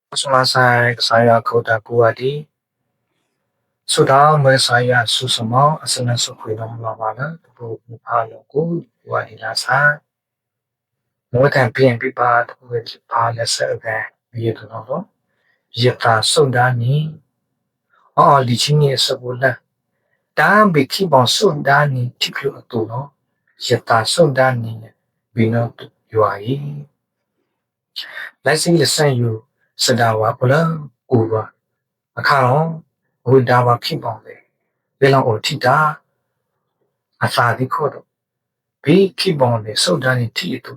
Selesai saya kota kuadi, sudah mulai saya susuma asana sukuinom lawana bu paloku kuadi nasa, mulai kampian pipa kuadi pala serga gitu nopo, jika sudah ni, oh di sini sebulan, dan biki bang sudah ni tiklu tu no, jika sudah ni bina tu yuai, lasi lesan yu sedawa pula kuwa. အခါတော့ဝိဒါဝဖြစ်ပေါင်းလေလေလောင်အိုထိတာအစာဒီခေါ်တော့ဘေးဖြစ်ပေါင်းလေစုတ်တန်းနေထိတူ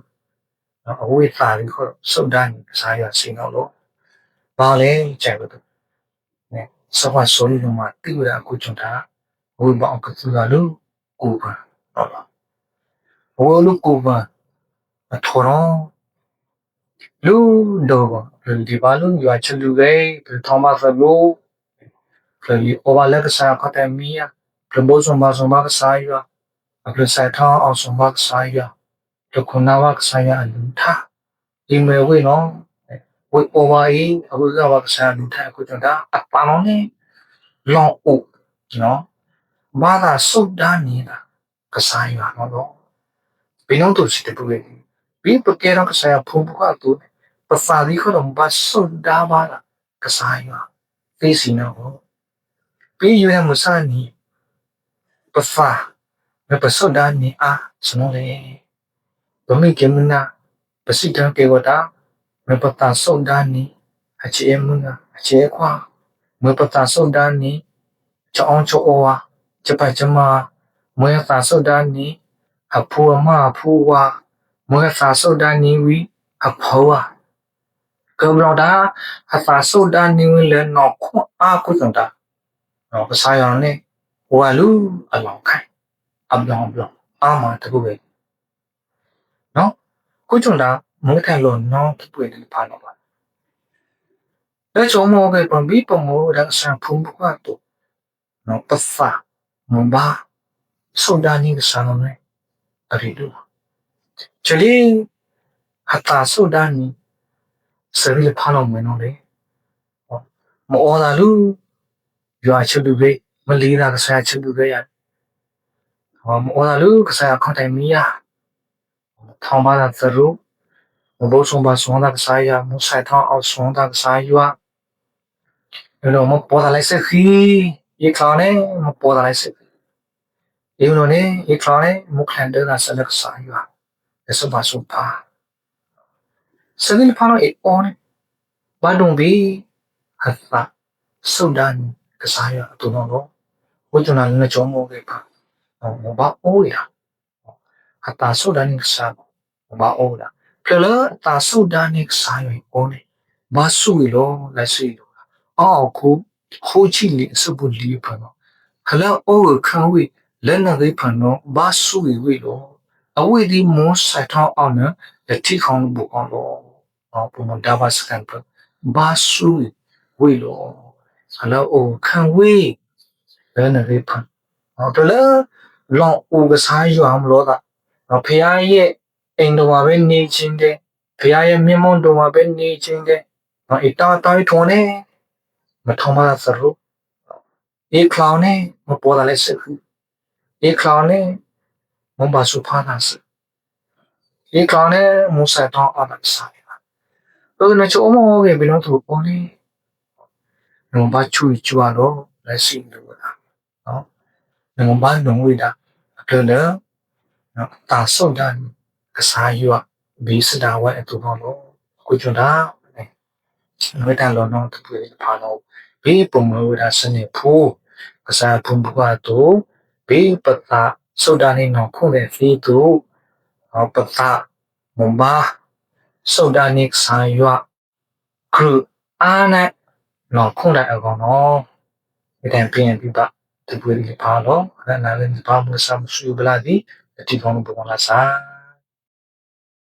အဝိစာဒီခေါ်တော့စုတ်တန်းနေစားရစင်တော့လို့ဘာလဲကြိုက်လို့နဲစဝါဆိုလို့မှတိရအခုချွန်တာဝိဘောင်ကသူလာလို့ကိုပါဟုတ်လားဝလို့ကိုပါအထော်တော့လူတော့ဒီပါလို့ရွာချလူပဲထောင်းပါစလို့ Play overlap sa academia, promotion masoma saya, apre sa tha awsoma saya, dokunawa saya alutha. Email we no, we over abu ga wa sa alutha ko da apano ne long o, no. Ba da so da ni da ka saya no no. Pinong tu si te pu Bi pa ke ro ka saya phu bu ka tu. Pa sa di ko dong ba so da ba da ka saya. Pe si no. ပြီးရွေးမှုစနီပဖာမပစောဒာနီအာစနိုလေဘမိကေမနာပစိတံကေဝတာမပတာစောဒာနီအခြေမနာအခြေခွာမပတာစောဒာနီချောင်းချောဝါချပချမမွေတာစောဒာနီအဖူမအဖူဝါမွေတာစောဒာနီဝီအဖောဝါကမ္ဘာဒါအသာစောဒာနီဝီလေနော်ခွန်အာကုစံတာ တော့ကစားရအောင်နဲ့ဟိုကလူအလောင်းခိုင်အပြောင်းပြောင်းအာမတကူပဲနော်ကိုကျွန်တာမွေးခံလို့နော်ပြပွေတယ်ဖာတော့ပါလက်ချုံမောကပံဘီပမောဒါဆန်ဖုံဘကွာတော့နော်ပဖာမဘာစုန်ဒာနီကစားလို့နဲ့အရီတို့ချလီဟတာစုန်ဒာနီစရီဖာလို့မနော်လေမောလာလူရွာချလူပဲမလီတာကစားချလူပဲရဟောမောလာလူကစားခေါတိုင်မီယာထောင်းပါတာသရုမဘိုးဆုံးပါဆုံးတာကစားရမဆိုင်ထောင်းအောင်ဆုံးတာကစားရအဲ့တော့မပေါ်လာလိုက်စခီရေခါနဲ့မပေါ်လာလိုက်စဒီလိုနဲ့ရေခါနဲ့မခန်တဲ့ကစားလက်စားရအဲ့စပါစပါစနေဖာနော်အော်ဘာဒုံဘီဟတ်ပါဆုဒန်ကစားရတူနော်ဝိဇ္ဇနာလည်းကြောမောခဲ့ပါမဘာအိုးရအတာဆုဒန်ကစားမဘာအိုးလားဖလတာဆုဒန်ကစားရအိုးနေဘာဆူလောလက်စီလောအော်ခုခိုးချီလီစပူလီဖနော်ခလာအိုးခံဝေလက်နာလေးဖနော်ဘာဆူဝေလောအဝေဒီမောဆိုင်ထောင်းအောင်နော်လက်ထိခေါင်းဘူအောင်လောပုံမဒါဘာစကန်ပဘာဆူဝေလောခလာအိုးခံဝေလက်နာလေးဖတလဲလောင်အိုကစားရအောင်လို့ကဖះရဲ့အိမ်တော်မှာပဲနေချင်းတဲ့ဖះရဲ့မျက်မှောက်တော်မှာပဲနေချင်းတဲ့အတားတိုင်းထုံနေမထောင်မသရုအေကလောင်နေမပေါ်လာလဲစခုအေကလောင်နေမဘာစုဖာနာစအေကလောင်နေမူဆိုင်တောင်းအမဆိုင်တော့နချိုးမောကေဘယ်လိုသူပေါ်နေမဘာချူချွာတော့လက်ရှိလို့လားနော်ငဘာလုံးဝိတာအဲ့ဒါနော်တာဆုတ်တာကစားရဘီစတာဝဲအတူတော့ကိုကျွန်တာဝိတာလောနော်တူဖာတော့ဘေးပုံမဝိတာစနေဖိုးကစားဖုန်ဘွားတော့ဘေးပတာဆုတ်တာနေနော်ခုနဲ့ဖီတူပတာမဘာဆုတ်တာနေစားရခရအားနဲ့နော်ခုနဲ့အကောင်နော်ဒီတိုင်းပြင်ပြပါတပွေးလေးပါတော့အဲ့ဒါလည်းဘာမှမဆမ်းဆူဘလာဒီဒီကောင်ဘုံလာစား